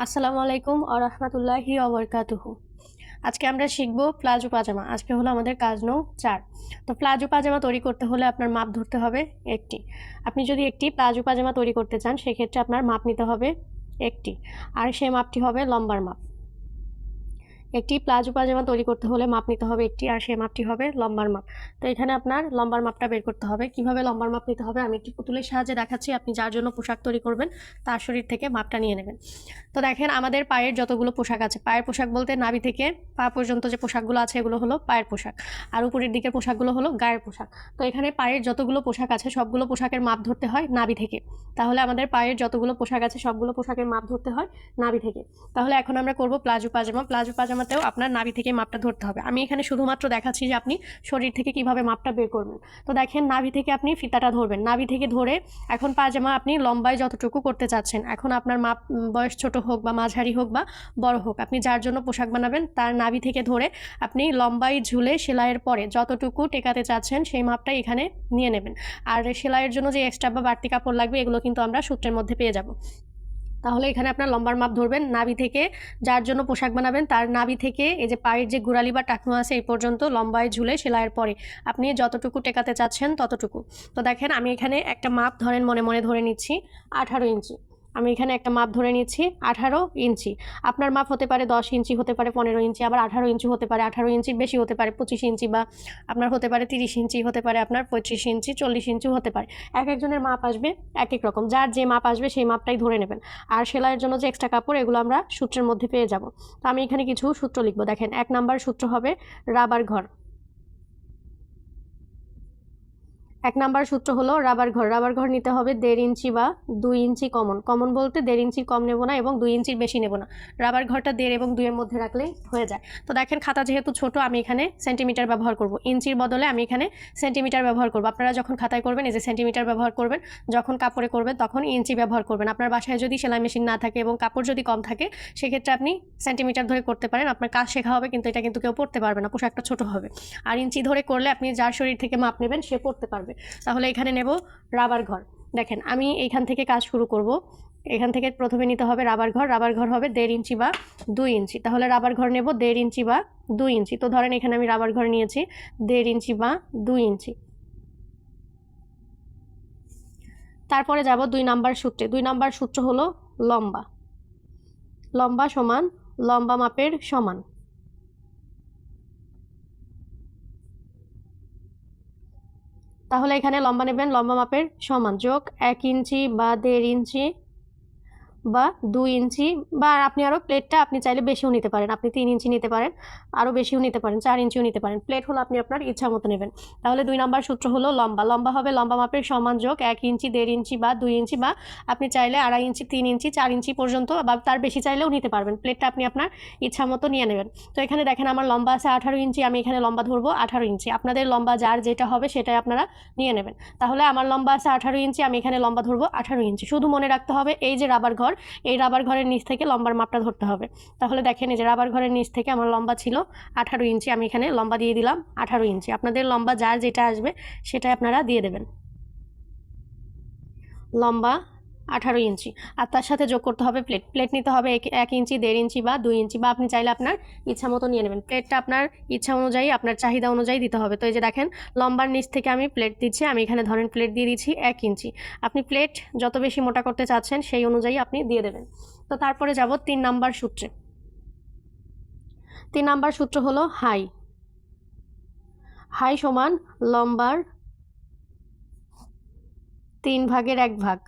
আসসালামু আলাইকুম ওয়া রাহমাতুল্লাহি ওয়া বারাকাতুহু। আজকে আমরা শিখব প্লাজো পাজামা। আজকে হলো আমাদের কাজ নং 4। তো প্লাজো পাজামা তৈরি করতে হলে আপনার মাপ ধরতে হবে একটি। আপনি যদি একটি প্লাজো পাজামা তৈরি করতে চান সেক্ষেত্রে আপনার মাপ নিতে হবে একটি, আর সেই মাপটি হবে লম্বার মাপ। একটি প্লাজো পাজামা তৈরি করতে হলে মাপ নিতে হবে একটি, আর সেই মাপটি হবে লম্বার মাপ। তো এখানে আপনার লম্বার মাপটা বের করতে হবে। কিভাবে লম্বার মাপ নিতে হবে আমি একটি পুতুলের সাহায্যে দেখাচ্ছি। আপনি যার জন্য পোশাক তৈরি করবেন তার শরীর থেকে মাপটা নিয়ে নেবেন। তো দেখেন আমাদের পায়ের যতগুলো পোশাক আছে, পায়ের পোশাক বলতে নাভি থেকে পা পর্যন্ত যে পোশাকগুলো আছে এগুলো হলো পায়ের পোশাক, আর উপরের দিকের পোশাকগুলো হলো গায়ের পোশাক। তো এখানে পায়ের যতগুলো পোশাক আছে সবগুলো পোশাকের মাপ ধরতে হয় নাভি থেকে। তাহলে আমাদের পায়ের যতগুলো পোশাক আছে সবগুলো পোশাকের মাপ ধরতে হয় নাভি থেকে। তাহলে এখন আমরা করব প্লাজো পাজামা। প্লাজো পাজামাতেও আপনার নাভি থেকে মাপটা ধরতে হবে। আমি এখানে শুধুমাত্র দেখাচ্ছি যে আপনি শরীর থেকে কিভাবে মাপটা বের করবেন। তো দেখেন নাভি থেকে আপনি ফিতাটা ধরবেন, নাভি থেকে ধরে এখন পাজামা আপনি লম্বায় যতটুকু করতে চাচ্ছেন, এখন আপনার মাপ বয়স ছোট হোক বা মাঝারি হোক বা বড় হোক, আপনি যার জন্য পোশাক বানাবেন তার নাভি থেকে ধরে আপনি লম্বায় ঝুলে সেলাইয়ের পরে যতটুকু টেকাতে চাচ্ছেন সেই মাপটা এখানে নিয়ে নেবেন। আর সেলাইয়ের জন্য যে এক্সট্রা বা বাড়তি কাপড় লাগবে এগুলো কিন্তু আমরা সূত্রের মধ্যে পেয়ে যাব। তাহলে এখানে আপনার লম্বার মাপ ধরবেন নাভি থেকে, যার জন্য পোশাক বানাবেন তার নাভি থেকে এই যে পায়ের যে গোড়ালি বা টাকনো আছে এই পর্যন্ত লম্বায় ঝুলে সেলাইয়ের পরে আপনি যতটুকু টেকাতে চাচ্ছেন ততটুকু। তো দেখেন আমি এখানে একটা মাপ ধরেন মনে মনে ধরে নিচ্ছি 18 ইঞ্চি। আমি এখানে একটা মাপ ধরে নিচ্ছি 18 ইঞ্চি। আপনার মাপ হতে পারে 10 ইঞ্চি, হতে পারে 15 ইঞ্চি, আবার 18 ইঞ্চি হতে পারে, 18 ইঞ্চির বেশি হতে পারে 25 ইঞ্চি, বা আপনার হতে পারে 30 ইঞ্চি, হতে পারে আপনার 35 ইঞ্চি, 40 ইঞ্চিও হতে পারে। এক একজনের মাপ আসবে এক এক রকম, যার যে মাপ আসবে সেই মাপটাই ধরে নেবেন। আর সেলাইয়ের জন্য যে এক্সট্রা কাপড় এগুলো আমরা সূত্রের মধ্যে পেয়ে যাব। তো আমি এখানে কিছু সূত্র লিখব। দেখেন 1 নাম্বার সূত্র হবে রাবার ঘর। 1 নাম্বার সূত্র হলো রাবার ঘর। রাবার ঘর নিতে হবে 1.5 ইঞ্চি বা 2 ইঞ্চি কমন। কমন বলতে 1.5 ইঞ্চির কম নেব না এবং 2 ইঞ্চির বেশি নেব না। রাবার ঘরটা 1.5 এবং 2 এর মধ্যে রাখলেই হয়ে যায়। তো দেখেন খাতা যেহেতু ছোট আমি এখানে সেন্টিমিটার ব্যবহার করব। ইঞ্চির বদলে আমি এখানে সেন্টিমিটার ব্যবহার করব। আপনারা যখন খাতায় করবেন এই যে সেন্টিমিটার ব্যবহার করবেন, যখন কাপড়ে করবেন তখন ইঞ্চি ব্যবহার করবেন। আপনার বাসায় যদি সেলাই মেশিন না থাকে এবং কাপড় যদি কম থাকে সেক্ষেত্রে আপনি সেন্টিমিটার ধরে করতে পারেন। আপনার কাজ শেখা হবে কিন্তু এটা কিন্তু কেউ পড়তে পারবে না, পোশাকটা ছোট হবে। আর ইঞ্চি ধরে করলে আপনি যার শরীর থেকে মাপ নেবেন সে পড়তে পারবে। তাহলে এখানে নেব রাবার ঘর। দেখেন আমি এইখান থেকে কাজ শুরু করব। এখান থেকে প্রথমে নিতে হবে রাবার ঘর। রাবার ঘর হবে 1.5 ইঞ্চি বা 2 ইঞ্চি। তাহলে রাবার ঘর নেব 1.5 ইঞ্চি বা 2 ইঞ্চি। তো ধরেন এখানে আমি রাবার ঘর নিয়েছি 1.5 ইঞ্চি বা 2 ইঞ্চি। তারপরে যাব 2 নাম্বার সূত্রে। 2 নাম্বার সূত্র হলো লম্বা। লম্বা সমান লম্বা মাপের সমান। তাহলে এখানে লম্বা নেবেন লম্বা মাপের সমান যোগ 1 ইঞ্চি বা 1.5 ইঞ্চি বা 2 ইঞ্চি, বা আপনি আরও প্লেটটা আপনি চাইলে বেশিও নিতে পারেন। আপনি 3 ইঞ্চি নিতে পারেন, আরও বেশিও নিতে পারেন, 4 ইঞ্চিও নিতে পারেন। প্লেট হলো আপনি আপনার ইচ্ছা মতো নেবেন। তাহলে 2 নাম্বার সূত্র হলো লম্বা। লম্বা হবে লম্বা মাপের সমান যোগ 1 ইঞ্চি, 1.5 ইঞ্চি বা 2 ইঞ্চি, বা আপনি চাইলে 2.5 ইঞ্চি, 3 ইঞ্চি, 4 ইঞ্চি পর্যন্ত বা তার বেশি চাইলেও নিতে পারবেন। প্লেটটা আপনি আপনার ইচ্ছা মতো নিয়ে নেবেন। তো এখানে দেখেন আমার লম্বা আছে 18 ইঞ্চি, আমি এখানে লম্বা ধরবো 18 ইঞ্চি। আপনাদের লম্বা যার যেটা হবে সেটাই আপনারা নিয়ে নেবেন। তাহলে আমার লম্বা আছে 18 ইঞ্চি, আমি এখানে লম্বা ধরবো 18 ইঞ্চি। শুধু মনে রাখতে হবে এই যে রাবার ঘর, এই রাবার ঘরের নিচ থেকে লম্বার মাপটা ধরতে হবে। তাহলে দেখেন এই যে রাবার ঘরের নিচ থেকে আমার লম্বা ছিল 18 ইঞ্চি, আমি এখানে লম্বা দিয়ে দিলাম 18 ইঞ্চি। আপনাদের লম্বা যার যেটা আসবে সেটাই আপনারা দিয়ে দেবেন। লম্বা 18 ইঞ্চি, আর তার সাথে যোগ করতে হবে প্লেট। প্লেট নিতে হবে 1 ইঞ্চি, 1.5 ইঞ্চি বা 2 ইঞ্চি, বা আপনি চাইলে আপনার ইচ্ছা মতো নিয়ে নেবেন। প্লেটটা আপনার ইচ্ছা অনুযায়ী আপনার চাহিদা অনুযায়ী দিতে হবে। তো এই যে দেখেন লম্বার নিচ থেকে আমি প্লেট দিচ্ছি, আমি এখানে ধরেন প্লেট দিয়ে দিচ্ছি 1 ইঞ্চি। আপনি প্লেট যত বেশি মোটা করতে চাচ্ছেন সেই অনুযায়ী আপনি দিয়ে দেবেন। তো তারপরে যাব 3 নাম্বার সূত্রে। 3 নাম্বার সূত্র হলো হাই। হাই সমান লম্বার 3 ভাগের 1 ভাগ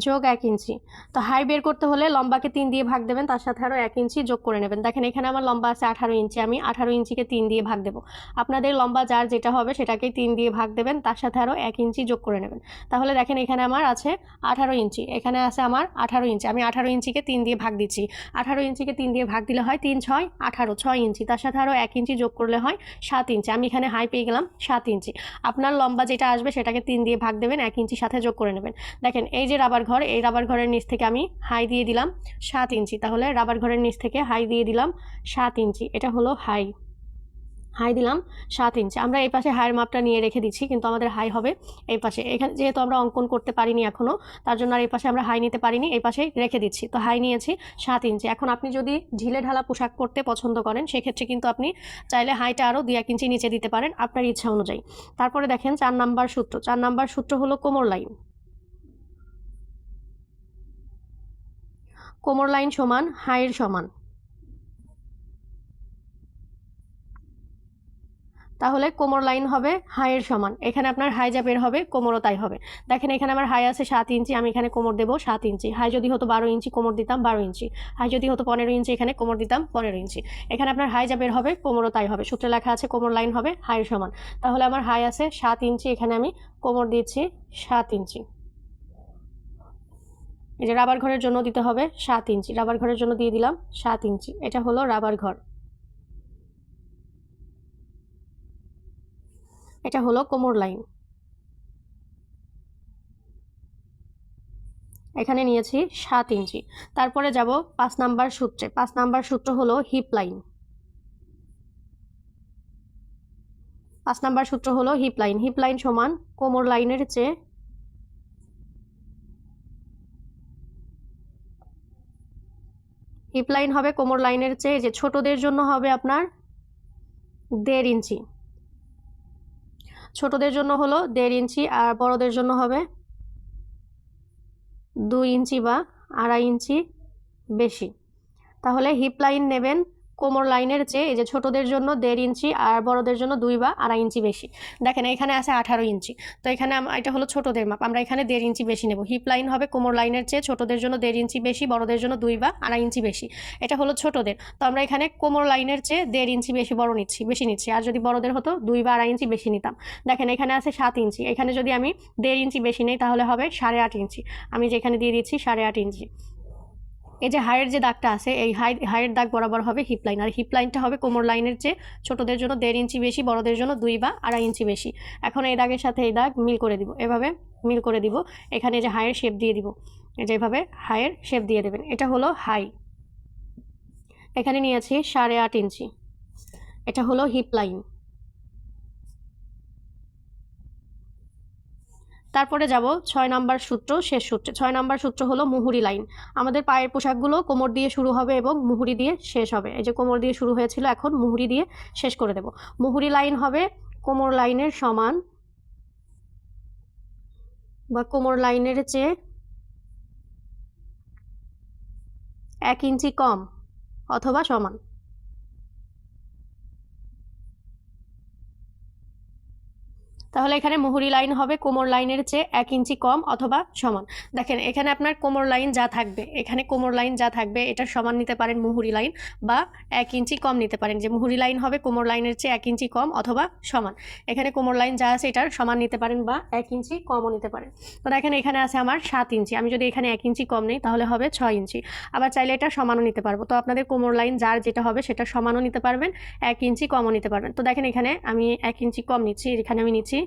যোগ 1 ইঞ্চি। তো হাই বের করতে হলে লম্বাকে 3 দিয়ে ভাগ দেবেন, তার সাথে আরও 1 ইঞ্চি যোগ করে নেবেন। দেখেন এখানে আমার লম্বা আছে 18 ইঞ্চি, আমি 18 ইঞ্চিকে 3 দিয়ে ভাগ দেবো। আপনাদের লম্বা যার যেটা হবে সেটাকে 3 দিয়ে ভাগ দেবেন, তার সাথে আরও 1 ইঞ্চি যোগ করে নেবেন। তাহলে দেখেন এখানে আমার আছে 18 ইঞ্চি, এখানে আছে আমার 18 ইঞ্চি। আমি 18 ইঞ্চিকে 3 দিয়ে ভাগ দিচ্ছি। 18 ইঞ্চিকে 3 দিয়ে ভাগ দিলে হয় 3 6 18, 6 ইঞ্চি। তার সাথে আরও 1 ইঞ্চি যোগ করলে হয় 7 ইঞ্চি। আমি এখানে হাই পেয়ে গেলাম 7 ইঞ্চি। আপনার লম্বা যেটা আসবে সেটাকে 3 দিয়ে ভাগ দেবেন, 1 ইঞ্চির সাথে যোগ করে নেবেন। দেখেন এই যে রাবার ঘর, এই রাবার ঘরের নিচ থেকে আমি হাই দিয়ে দিলাম 7 ইঞ্চি। তাহলে রাবার ঘরের নিচ থেকে হাই দিয়ে দিলাম 7 ইঞ্চি, এটা হলো হাই। হাই দিলাম 7 ইঞ্চি। আমরা এই পাশে হাইয়ের মাপটা নিয়ে রেখে দিচ্ছি, কিন্তু আমাদের হাই হবে এই পাশে। এখানে যেহেতু আমরা অঙ্কন করতে পারিনি এখনও, তার জন্য আর এই পাশে আমরা হাই নিতে পারিনি, এই পাশে রেখে দিচ্ছি। তো হাই নিয়েছি 7 ইঞ্চি। এখন আপনি যদি ঢিলে ঢালা পোশাক পরতে পছন্দ করেন, সেক্ষেত্রে কিন্তু আপনি চাইলে হাইটা আরও 2-1 ইঞ্চি নিচে দিতে পারেন আপনার ইচ্ছা অনুযায়ী। তারপরে দেখেন 4 নাম্বার সূত্র। 4 নাম্বার সূত্র হলো কোমর লাইন। কোমর লাইন সমান হাইয়ের সমান। তাহলে কোমর লাইন হবে হাইয়ের সমান। এখানে আপনার হাই যা বের হবে কোমরও তাই হবে। দেখেন এখানে আমার হাই আছে 7 ইঞ্চি, আমি এখানে কোমর দেবো 7 ইঞ্চি। হাই যদি হতো 12 ইঞ্চি, কোমর দিতাম 12 ইঞ্চি। হাই যদি হতো 15 ইঞ্চি, এখানে কোমর দিতাম 15 ইঞ্চি। এখানে আপনার হাই যা বের হবে কোমরও তাই হবে। সূত্রে লেখা আছে কোমর লাইন হবে হাইয়ের সমান। তাহলে আমার হাই আছে 7 ইঞ্চি, এখানে আমি কোমর দিচ্ছি 7 ইঞ্চি। এই যে রাবার ঘরের জন্য দিতে হবে 7 ইঞ্চি। রাবার ঘরের জন্য দিয়ে দিলাম 7 ইঞ্চি। এটা হলো রাবার ঘর। এটা হলো কোমর লাইন। এখানে নিয়েছি 7 ইঞ্চি। তারপরে যাব 5 নাম্বার সূত্রে। 5 নাম্বার সূত্র হলো হিপ লাইন। 5 নাম্বার সূত্র হলো হিপ লাইন। হিপ লাইন সমান কোমর লাইনের চেয়ে হিপ লাইন হবে কোমর লাইনের চেয়ে, যে ছোটদের জন্য হবে আপনার 1.5 ইঞ্চি। ছোটদের জন্য হলো 1.5 ইঞ্চি, আর বড়দের জন্য হবে 2 ইঞ্চি বা 2.5 ইঞ্চি বেশি। তাহলে হিপ লাইন নেবেন কোমর লাইনের চেয়ে, এই যে ছোটদের জন্য 1.5 ইঞ্চি আর বড়দের জন্য 2 বা 2.5 ইঞ্চি বেশি। দেখেন এখানে আছে 18 ইঞ্চি, তো এখানে এটা হলো ছোটদের মাপ, আমরা এখানে 1.5 ইঞ্চি বেশি নেব। হিপ লাইন হবে কোমর লাইনের চেয়ে ছোটদের জন্য 1.5 ইঞ্চি বেশি, বড়দের জন্য 2 বা 2.5 ইঞ্চি বেশি। এটা হলো ছোটদের, তো আমরা এখানে কোমর লাইনের চেয়ে 1.5 ইঞ্চি বেশি বেশি নিচ্ছি। আর যদি বড়দের হতো 2 বা 2.5 ইঞ্চি বেশি নিতাম। দেখেন এখানে আছে 7 ইঞ্চি, এখানে যদি আমি 1.5 ইঞ্চি বেশি নেই তাহলে হবে 8.5 ইঞ্চি। আমি যেখানে দিয়ে দিচ্ছি 8.5 ইঞ্চি। এই যে হাইয়ের যে দাগটা আছে, এই হাইয়ের দাগ বরাবর হবে হিপ লাইন, আর হিপ লাইনটা হবে কোমর লাইনের চেয়ে ছোটদের জন্য 1.5 ইঞ্চি বেশি, বড়দের জন্য 2 বা 2.5 ইঞ্চি বেশি। এখন এই দাগের সাথে এই দাগ মিল করে দিব, এভাবে মিল করে দিব। এখানে যে হাইয়ের শেপ দিয়ে দিব, যেভাবে হাইয়ের শেপ দিয়ে দেবেন। এটা হলো হাই। এখানে নিয়েছি 8.5 ইঞ্চি। এটা হলো হিপ লাইন। তারপরে যাব 6 নাম্বার সূত্র, শেষ সূত্রে। 6 নাম্বার সূত্র হলো মুহুরি লাইন। আমাদের পায়ের পোশাকগুলো কোমর দিয়ে শুরু হবে এবং মুহুরি দিয়ে শেষ হবে। এই যে কোমর দিয়ে শুরু হয়েছিল, এখন মুহুরি দিয়ে শেষ করে দেব। মুহুরি লাইন হবে কোমর লাইনের সমান বা কোমর লাইনের চেয়ে 1 ইঞ্চি কম অথবা সমান। তাহলে এখানে মুহুরি লাইন হবে কোমর লাইনের চেয়ে 1 ইঞ্চি কম অথবা সমান। দেখেন এখানে আপনার কোমর লাইন যা থাকবে, এখানে কোমর লাইন যা থাকবে এটা সমান নিতে পারেন মুহুরি লাইন, বা 1 ইঞ্চি কম নিতে পারেন। যে মুহুরি লাইন হবে কোমর লাইনের চেয়ে 1 ইঞ্চি কম অথবা সমান। এখানে কোমর লাইন যা আছে এটার সমান নিতে পারেন বা 1 ইঞ্চি কমও নিতে পারেন। তো দেখেন এখানে আছে আমার 7 ইঞ্চি, আমি যদি এখানে 1 ইঞ্চি কম নেই তাহলে হবে 6 ইঞ্চি। আবার চাইলে এটা সমানও নিতে পারবো। তো আপনাদের কোমর লাইন যার যেটা হবে সেটা সমানও নিতে পারবেন, 1 ইঞ্চি কমও নিতে পারবেন। তো দেখেন এখানে আমি 1 ইঞ্চি কম নিচ্ছি, এখানে আমি নিচ্ছি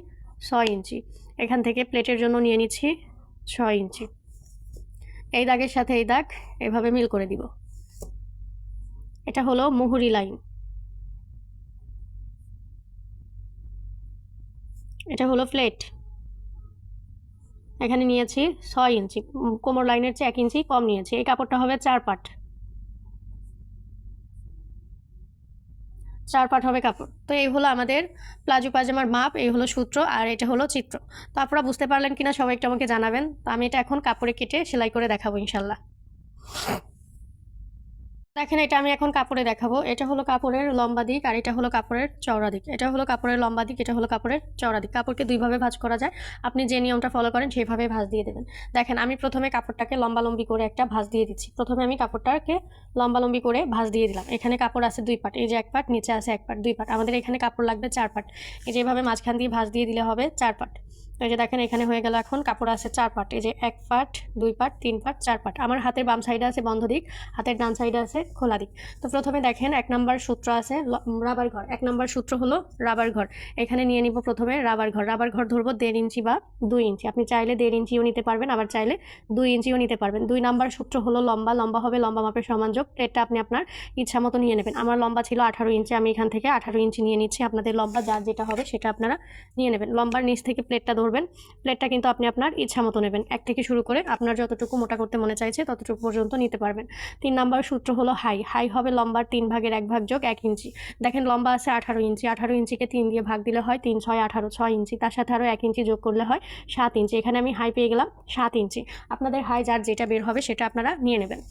6 ইঞ্চি। এখান থেকে প্লেটের জন্য নিয়ে নিচ্ছি 6 ইঞ্চি। এই দাগের সাথে এই দাগ এভাবে মিল করে দিব। এটা হলো মুহুরি লাইন। এটা হলো প্লেট। এখানে নিয়েছি 6 ইঞ্চি, কোমর লাইনের চেয়ে 1 ইঞ্চি কম নিয়েছি। এই কাপড়টা হবে 4 পাট। 4 পাট হবে কাপড়। তো এই হলো আমাদের প্লাজো পাজামার মাপ, এই হলো সূত্র, আর এটা হলো চিত্র। তো আপনারা বুঝতে পারলেন কিনা সবাই একটু আমাকে জানাবেন। তো আমি এটা এখন কাপড়ে কেটে সেলাই করে দেখাবো ইনশাল্লাহ। দেখেন এটা আমি এখন কাপড়ে দেখাবো। এটা হলো কাপড়ের লম্বা দিক আর এটা হলো কাপড়ের চওড়া দিক। এটা হলো কাপড়ের লম্বা দিক, এটা হলো কাপড়ের চওড়া দিক। কাপড়কে দুইভাবে ভাঁজ করা যায়, আপনি যে নিয়মটা ফলো করেন সেইভাবে ভাঁজ দিয়ে দেবেন। দেখেন আমি প্রথমে কাপড়টাকে লম্বালম্বি করে একটা ভাঁজ দিয়ে দিচ্ছি। প্রথমে আমি কাপড়টাকে লম্বালম্বি করে ভাঁজ দিয়ে দিলাম। এখানে কাপড় আছে 2 পাট, এই যে 1 পাট, নিচে আছে 1 পাট, 2 পাট। আমাদের এখানে কাপড় লাগবে 4 পাট। এই যেভাবে মাঝখান দিয়ে ভাঁজ দিয়ে দিলে হবে 4 পাট। তো এই যে দেখেন এখানে হয়ে গেল। এখন কাপড় আছে 4 পার্ট, এই যে 1 পার্ট 2 পার্ট 3 পার্ট 4 পার্ট। আমার হাতের বাম সাইডে আছে বন্ধ দিক, হাতের ডান সাইডে আছে খোলা দিক। তো প্রথমে দেখেন 1 নাম্বার সূত্র আছে রাবার ঘর। 1 নাম্বার সূত্র হলো রাবার ঘর। এখানে নিয়ে নিব প্রথমে রাবার ঘর। রাবার ঘর ধরবো 1.5 ইঞ্চি বা 2 ইঞ্চি। আপনি চাইলে 1.5 ইঞ্চিও নিতে পারবেন, আবার চাইলে 2 ইঞ্চিও নিতে পারবেন। 2 নাম্বার সূত্র হলো লম্বা। লম্বা হবে লম্বা মাপের সমান যোগ। প্লেটটা আপনি আপনার ইচ্ছা মতো নিয়ে নেবেন। আমার লম্বা ছিল 18 ইঞ্চি, আমি এখান থেকে 18 ইঞ্চি নিয়ে নিচ্ছি। আপনাদের লম্বা যার যেটা হবে সেটা আপনারা নিয়ে নেবেন। লম্বার নিচ থেকে প্লেটটা ধরবেন। প্লেটটা কিন্তু আপনি আপনার ইচ্ছা মতো নেবেন, 1 থেকে শুরু করে আপনার যতটুকু মোটা করতে মনে চাইছে ততটুকু পর্যন্ত নিতে পারবেন। 3 নাম্বার সূত্র হলো হাই। হাই হবে লম্বার 3 ভাগের 1 ভাগ যোগ 1 ইঞ্চি। দেখেন লম্বা আছে 18 ইঞ্চি, 18 ইঞ্চিকে 3 দিয়ে ভাগ দিলে হয় 3 6 18, 6 ইঞ্চি। তার সাথে আরও 1 ইঞ্চি যোগ করলে হয় 7 ইঞ্চি। এখানে আমি হাই পেয়ে গেলাম 7 ইঞ্চি। আপনাদের হাই যার যেটা বের হবে সেটা আপনারা নিয়ে নেবেন।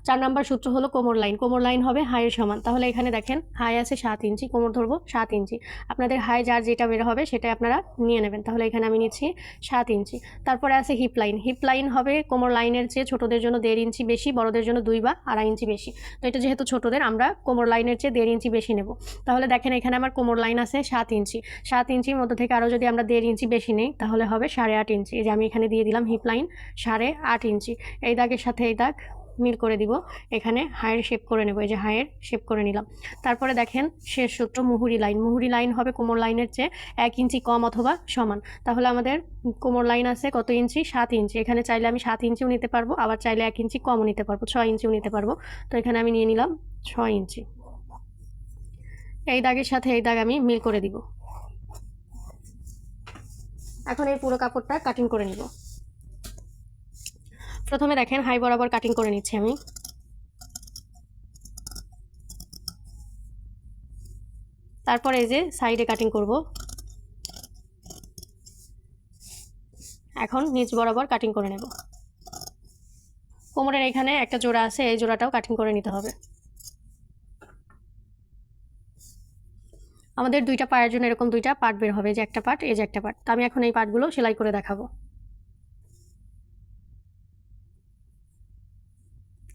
4 নাম্বার সূত্র হলো কোমর লাইন। কোমর লাইন হবে হাইয়ের সমান। তাহলে এখানে দেখেন হাই আছে 7 ইঞ্চি, কোমর ধরবো 7 ইঞ্চি। আপনাদের হাই যার যেটা বের হবে সেটাই আপনারা নিয়ে নেবেন। তাহলে এখানে আমি নিচ্ছি 7 ইঞ্চি। তারপরে আছে হিপ লাইন। হিপ লাইন হবে কোমর লাইনের চেয়ে ছোটোদের জন্য 1.5 ইঞ্চি বেশি, বড়দের জন্য 2 বা 2.5 ইঞ্চি বেশি। তো এটা যেহেতু ছোটোদের, আমরা কোমর লাইনের চেয়ে 1.5 ইঞ্চি বেশি নেব। তাহলে দেখেন এখানে আমার কোমর লাইন আছে 7 ইঞ্চি। 7 ইঞ্চির মধ্যে থেকে আরও যদি আমরা 1.5 ইঞ্চি বেশি নেই তাহলে হবে 8.5 ইঞ্চি। এই যে আমি এখানে দিয়ে দিলাম হিপ লাইন 8.5 ইঞ্চি। এই দাগের সাথে এই দাগ মিল করে দিব। এখানে হায়ের শেপ করে নেব, এই যে হায়ের শেপ করে নিলাম। তারপরে দেখেন শেষ সূত্র মুহুরি লাইন। মুহুরি লাইন হবে কোমর লাইনের চেয়ে 1 ইঞ্চি কম অথবা সমান। তাহলে আমাদের কোমর লাইন আছে কত ইঞ্চি? 7 ইঞ্চি। এখানে চাইলে আমি 7 ইঞ্চিও নিতে পারবো, আবার চাইলে 1 ইঞ্চি কমও নিতে পারবো, 6 ইঞ্চিও নিতে পারবো। তো এখানে আমি নিয়ে নিলাম 6 ইঞ্চি। এই দাগের সাথে এই দাগ আমি মিল করে দিব। এখন এই পুরো কাপড়টা কাটিং করে নিব। প্রথমে দেখেন হাই বরাবর কাটিং করে নিচ্ছি আমি। তারপরে এই যে সাইডে কাটিং করব। এখন নিচ বরাবর কাটিং করে নেব। কোমরের এখানে একটা জোড়া আছে, এই জোড়াটাও কাটিং করে নিতে হবে। আমাদের 2টা পায়ের জন্য এরকম 2টা পার্ট বের হবে, যে একটা পার্ট, এই যে একটা পার্ট। তো আমি এখন এই পার্টগুলো সেলাই করে দেখাবো।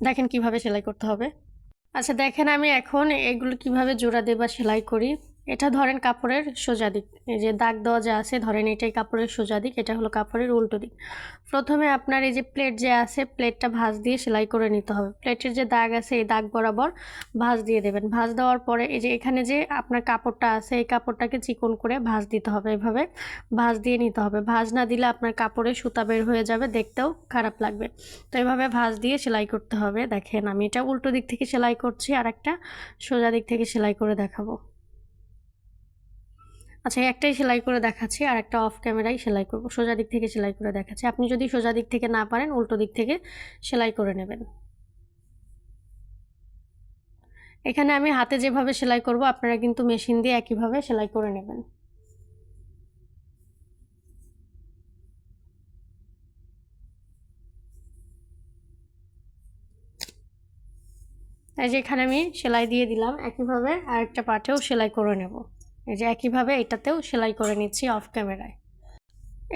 দেখেন কিভাবে সেলাই করতে হবে। আচ্ছা দেখেন আমি এখন এগুলো কিভাবে জোড়া দিয়ে বা সেলাই করি। এটা ধরেন কাপড়ের সোজা দিক, এই যে দাগ দেওয়া যা আছে ধরেন এটাই কাপড়ের সোজা দিক, এটা হলো কাপড়ের উল্টো দিক। প্রথমে আপনার এই যে প্লেট যে আছে, প্লেটটা ভাঁজ দিয়ে সেলাই করে নিতে হবে। প্লেটের যে দাগ আছে এই দাগ বরাবর ভাঁজ দিয়ে দেবেন। ভাঁজ দেওয়ার পরে এই যে এখানে যে আপনার কাপড়টা আছে এই কাপড়টাকে চিকন করে ভাঁজ দিতে হবে, এভাবে ভাঁজ দিয়ে নিতে হবে। ভাঁজ না দিলে আপনার কাপড়ে সুতা বের হয়ে যাবে, দেখতেও খারাপ লাগবে। তো এভাবে ভাঁজ দিয়ে সেলাই করতে হবে। দেখেন আমি এটা উল্টো দিক থেকে সেলাই করছি, আর একটা সোজা দিক থেকে সেলাই করে দেখাবো। আচ্ছা একটাই সেলাই করে দেখাচ্ছি, আর একটা অফ ক্যামেরায় সেলাই করব। সোজা দিক থেকে সেলাই করে দেখাচ্ছি। আপনি যদি সোজা দিক থেকে না পারেন উল্টো দিক থেকে সেলাই করে নেবেন। এখানে আমি হাতে যেভাবে সেলাই করব আপনারা কিন্তু মেশিন দিয়ে একইভাবে সেলাই করে নেবেন। এই যে এখানে আমি সেলাই দিয়ে দিলাম, একইভাবে আরেকটা পার্টেও সেলাই করে নেব। এই যে একইভাবে এটাতেও সেলাই করে নিচ্ছি অফ ক্যামেরায়।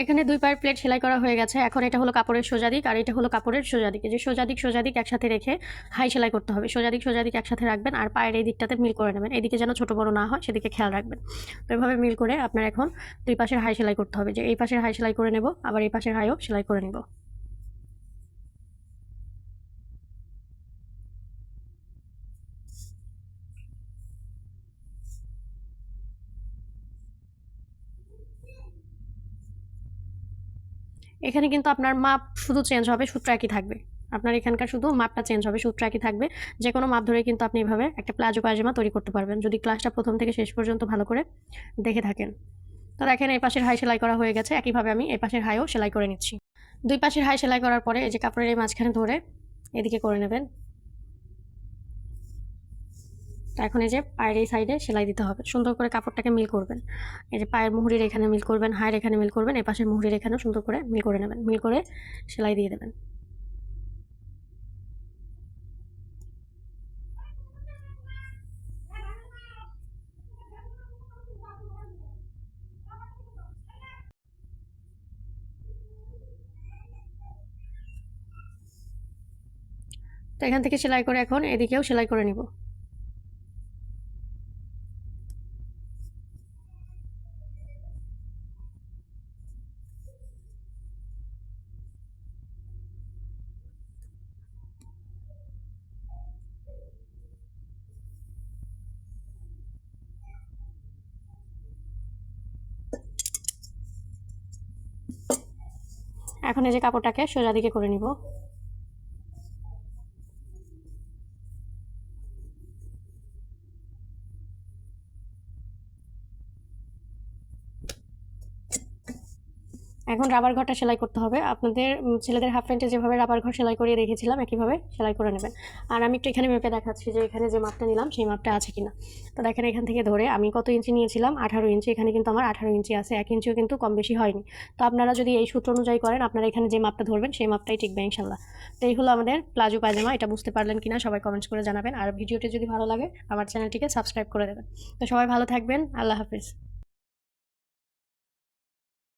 এখানে 2 পায়ের প্লেট সেলাই করা হয়ে গেছে। এখন এটা হলো কাপড়ের সোজা দিক, আর এটা হলো কাপড়ের সোজা দিক। যে সোজা দিক একসাথে রেখে হাই সেলাই করতে হবে। সোজা দিক একসাথে রাখবেন, আর পায়ের এই দিকটাতে মিল করে নেবেন। এদিকে যেন ছোট বড় না হয় সেদিকে খেয়াল রাখবেন। তো এভাবে মিল করে আপনার এখন 2 পাশের হাই সেলাই করতে হবে। যে এই পাশের হাই সেলাই করে নেব, আবার এই পাশের হাইও সেলাই করে নেব। এখানে কিন্তু আপনার মাপ শুধু চেঞ্জ হবে, সূত্র একই থাকবে। আপনার এখানকার শুধু মাপটা চেঞ্জ হবে, সূত্র একই থাকবে। যে কোনো মাপ ধরে কিন্তু আপনি এভাবে একটা প্লাজো পায়জামা তৈরি করতে পারবেন, যদি ক্লাসটা প্রথম থেকে শেষ পর্যন্ত ভালো করে দেখে থাকেন। তো দেখেন এই পাশের হাই সেলাই করা হয়ে গেছে, একইভাবে আমি এই পাশের হাইও সেলাই করে নিচ্ছি। 2 পাশের হাই সেলাই করার পরে এই যে কাপড়ের এই মাঝখানে ধরে এদিকে করে নেবেন। তো এখন এই যে পায়ের এই সাইডে সেলাই দিতে হবে। সুন্দর করে কাপড়টাকে মিল করবেন। এই যে পায়ের মুহুরির এখানে মিল করবেন, হায়ের এখানে মিল করবেন, এই পাশের মুহুরির এখানেও সুন্দর করে মিল করে নেবেন। মিল করে সেলাই দিয়ে দেবেন। তো এখান থেকে সেলাই করে এখন এদিকেও সেলাই করে নিব। এখন এই যে কাপড়টাকে সোজা দিকে করে নিব। এখন রাবার ঘরটা সেলাই করতে হবে। আপনাদের ছেলেদের হাফ প্যান্টে যেভাবে রাবার ঘর সেলাই করিয়ে রেখেছিলাম একইভাবে সেলাই করে নেবেন। আর আমি একটু এখানে মেপে দেখাচ্ছি যে এখানে যে মাপটা নিলাম সেই মাপটা আছে কিনা। তো দেখেন এখান থেকে ধরে আমি কত ইঞ্চি নিয়েছিলাম, 18 ইঞ্চি। এখানে কিন্তু আমার 18 ইঞ্চি আছে, 1 ইঞ্চিও কিন্তু কম বেশি হয়নি। তো আপনারা যদি এই সূত্র অনুযায়ী করেন, আপনারা এখানে যে মাপটা ধরবেন সেই মাপটাই টিকবে ইনশাল্লাহ। তো এই হলো আমাদের প্লাজো পায়জামা। এটা বুঝতে পারলেন কিনা সবাই কমেন্টস করে জানাবেন। আর ভিডিওটি যদি ভালো লাগে আমার চ্যানেলটিকে সাবস্ক্রাইব করে দেবেন। তো সবাই ভালো থাকবেন। আল্লাহ হাফিজ।